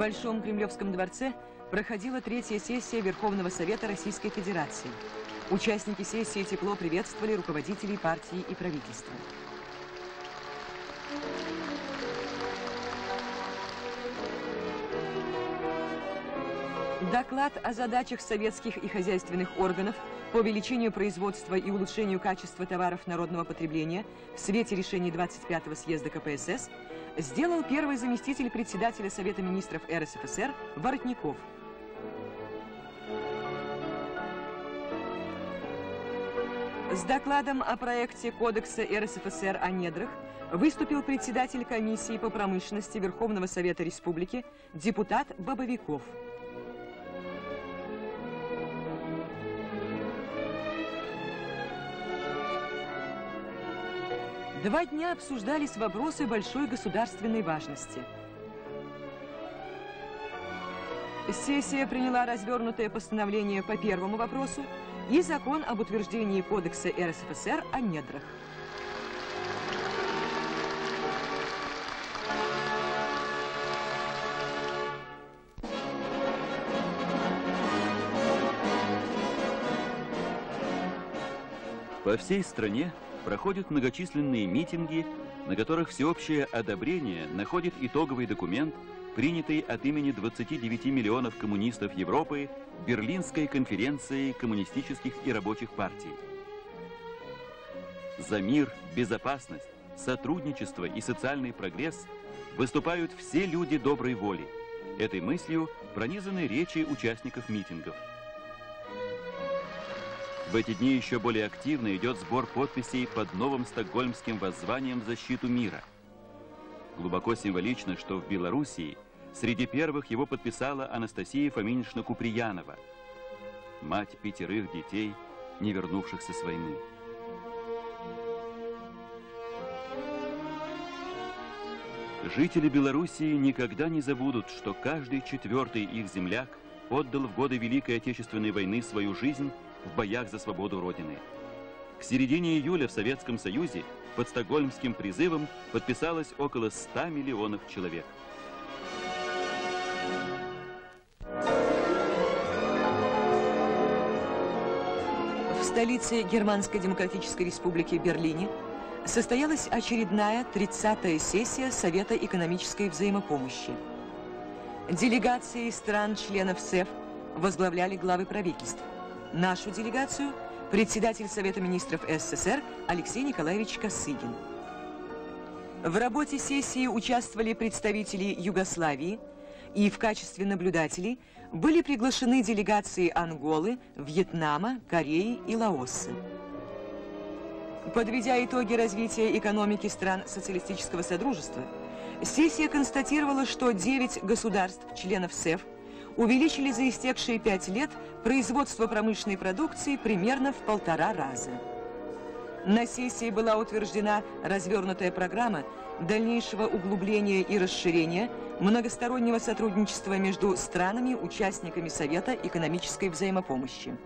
Большом Кремлевском дворце проходила третья сессия Верховного Совета Российской Федерации. Участники сессии тепло приветствовали руководителей партии и правительства. Доклад о задачах советских и хозяйственных органов по увеличению производства и улучшению качества товаров народного потребления в свете решений 25-го съезда КПСС сделал первый заместитель председателя Совета министров РСФСР Воротников. С докладом о проекте Кодекса РСФСР о недрах выступил председатель комиссии по промышленности Верховного Совета Республики депутат Бобовиков. Два дня обсуждались вопросы большой государственной важности. Сессия приняла развернутое постановление по первому вопросу и закон об утверждении Кодекса РСФСР о недрах. По всей стране проходят многочисленные митинги, на которых всеобщее одобрение находит итоговый документ, принятый от имени 29 миллионов коммунистов Европы Берлинской конференцией коммунистических и рабочих партий. За мир, безопасность, сотрудничество и социальный прогресс выступают все люди доброй воли. Этой мыслью пронизаны речи участников митингов. В эти дни еще более активно идет сбор подписей под новым стокгольмским воззванием в защиту мира. Глубоко символично, что в Белоруссии среди первых его подписала Анастасия Фоминична Куприянова, мать 5 детей, не вернувшихся с войны. Жители Белоруссии никогда не забудут, что каждый 4-й их земляк отдал в годы Великой Отечественной войны свою жизнь в боях за свободу Родины. К середине июля в Советском Союзе под стокгольмским призывом подписалось около 100 миллионов человек. В столице Германской Демократической Республики Берлине состоялась очередная 30-я сессия Совета экономической взаимопомощи. Делегации стран-членов СЭФ возглавляли главы правительств. Нашу делегацию – председатель Совета министров СССР Алексей Николаевич Косыгин. В работе сессии участвовали представители Югославии, и в качестве наблюдателей были приглашены делегации Анголы, Вьетнама, Кореи и Лаоса. Подведя итоги развития экономики стран социалистического содружества, сессия констатировала, что 9 государств, членов СЭФ, увеличили за истекшие 5 лет производство промышленной продукции примерно в 1,5 раза. На сессии была утверждена развернутая программа дальнейшего углубления и расширения многостороннего сотрудничества между странами, участниками Совета экономической взаимопомощи.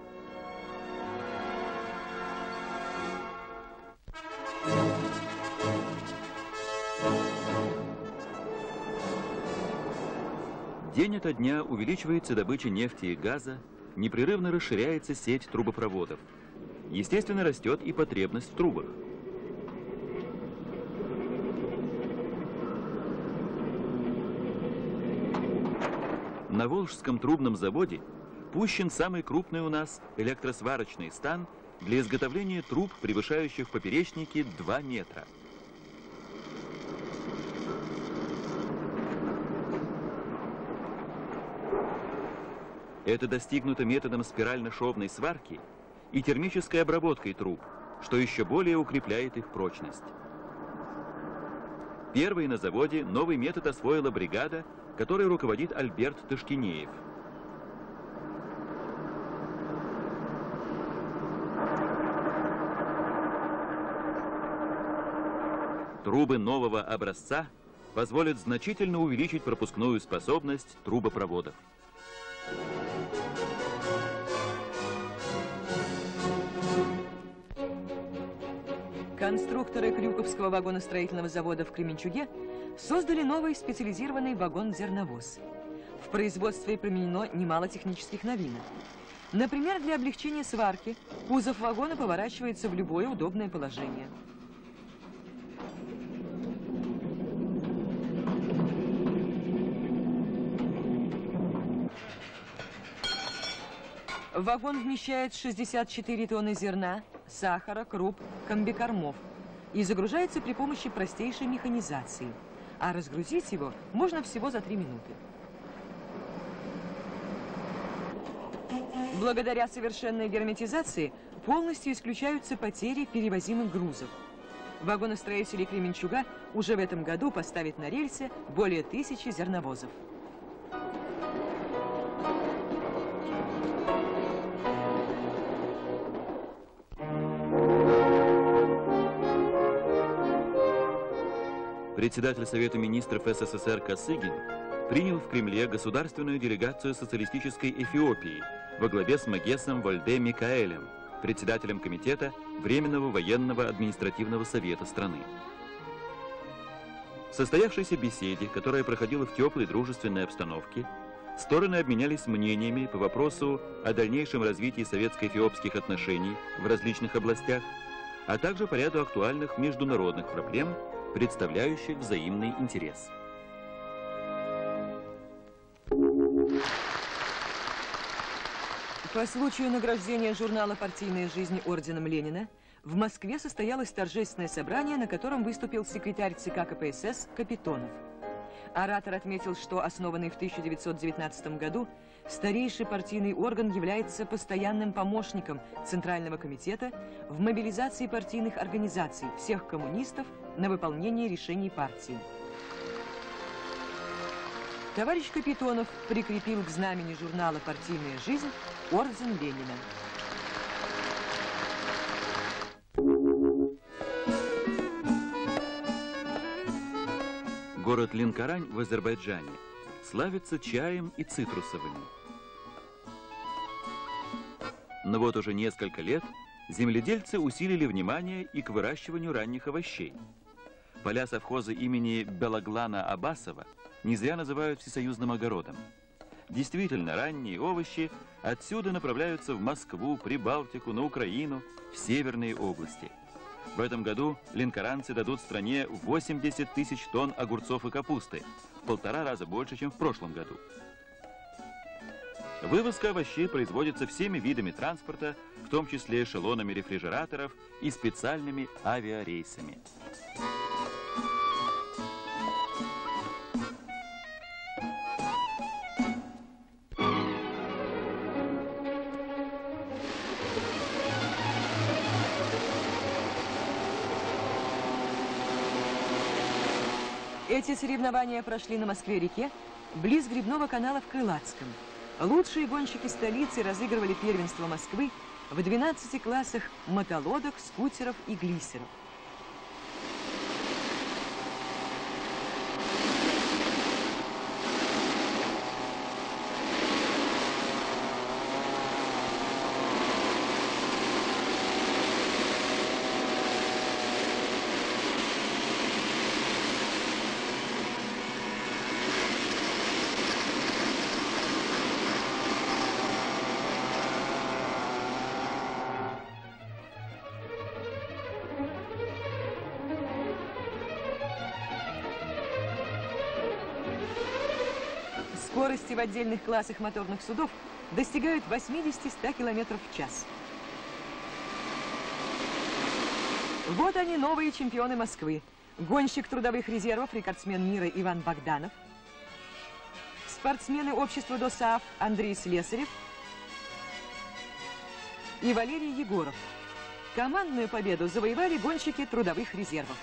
День ото дня увеличивается добыча нефти и газа, непрерывно расширяется сеть трубопроводов. Естественно, растет и потребность в трубах. На Волжском трубном заводе пущен самый крупный у нас электросварочный стан для изготовления труб, превышающих в поперечнике 2 метра. Это достигнуто методом спирально-шовной сварки и термической обработкой труб, что еще более укрепляет их прочность. Первой на заводе новый метод освоила бригада, которой руководит Альберт Тышкинеев. Трубы нового образца позволят значительно увеличить пропускную способность трубопроводов. Конструкторы Крюковского вагоностроительного завода в Кременчуге создали новый специализированный вагон-зерновоз. В производстве применено немало технических новинок. Например, для облегчения сварки кузов вагона поворачивается в любое удобное положение. Вагон вмещает 64 тонны зерна, сахара, круп, комбикормов и загружается при помощи простейшей механизации, а разгрузить его можно всего за 3 минуты. Благодаря совершенной герметизации полностью исключаются потери перевозимых грузов. Вагоностроители Кременчуга уже в этом году поставят на рельсы более 1000 зерновозов. Председатель Совета министров СССР Косыгин принял в Кремле государственную делегацию социалистической Эфиопии во главе с Магесом Вальде Микаэлем, председателем комитета Временного военного административного совета страны. В состоявшейся беседе, которая проходила в теплой дружественной обстановке, стороны обменялись мнениями по вопросу о дальнейшем развитии советско-эфиопских отношений в различных областях, а также по ряду актуальных международных проблем, представляющих взаимный интерес. По случаю награждения журнала «Партийная жизнь» орденом Ленина в Москве состоялось торжественное собрание, на котором выступил секретарь ЦК КПСС Капитонов. Оратор отметил, что основанный в 1919 году старейший партийный орган является постоянным помощником Центрального комитета в мобилизации партийных организаций всех коммунистов на выполнение решений партии. Товарищ Капитонов прикрепил к знамени журнала «Партийная жизнь» орден Ленина. Город Ленкорань в Азербайджане славится чаем и цитрусовыми. Но вот уже несколько лет земледельцы усилили внимание и к выращиванию ранних овощей. Поля совхоза имени Белоглана Абасова не зря называют всесоюзным огородом. Действительно, ранние овощи отсюда направляются в Москву, Прибалтику, на Украину, в северные области. В этом году ленкоранцы дадут стране 80 тысяч тонн огурцов и капусты, в 1,5 раза больше, чем в прошлом году. Вывозка овощей производится всеми видами транспорта, в том числе эшелонами рефрижераторов и специальными авиарейсами. Эти соревнования прошли на Москве-реке, близ гребного канала в Крылатском. Лучшие гонщики столицы разыгрывали первенство Москвы в 12 классах мотолодок, скутеров и глиссеров. Скорости в отдельных классах моторных судов достигают 80-100 км в час. Вот они, новые чемпионы Москвы. Гонщик трудовых резервов, рекордсмен мира Иван Богданов, спортсмены общества ДОСААФ Андрей Слесарев и Валерий Егоров. Командную победу завоевали гонщики трудовых резервов.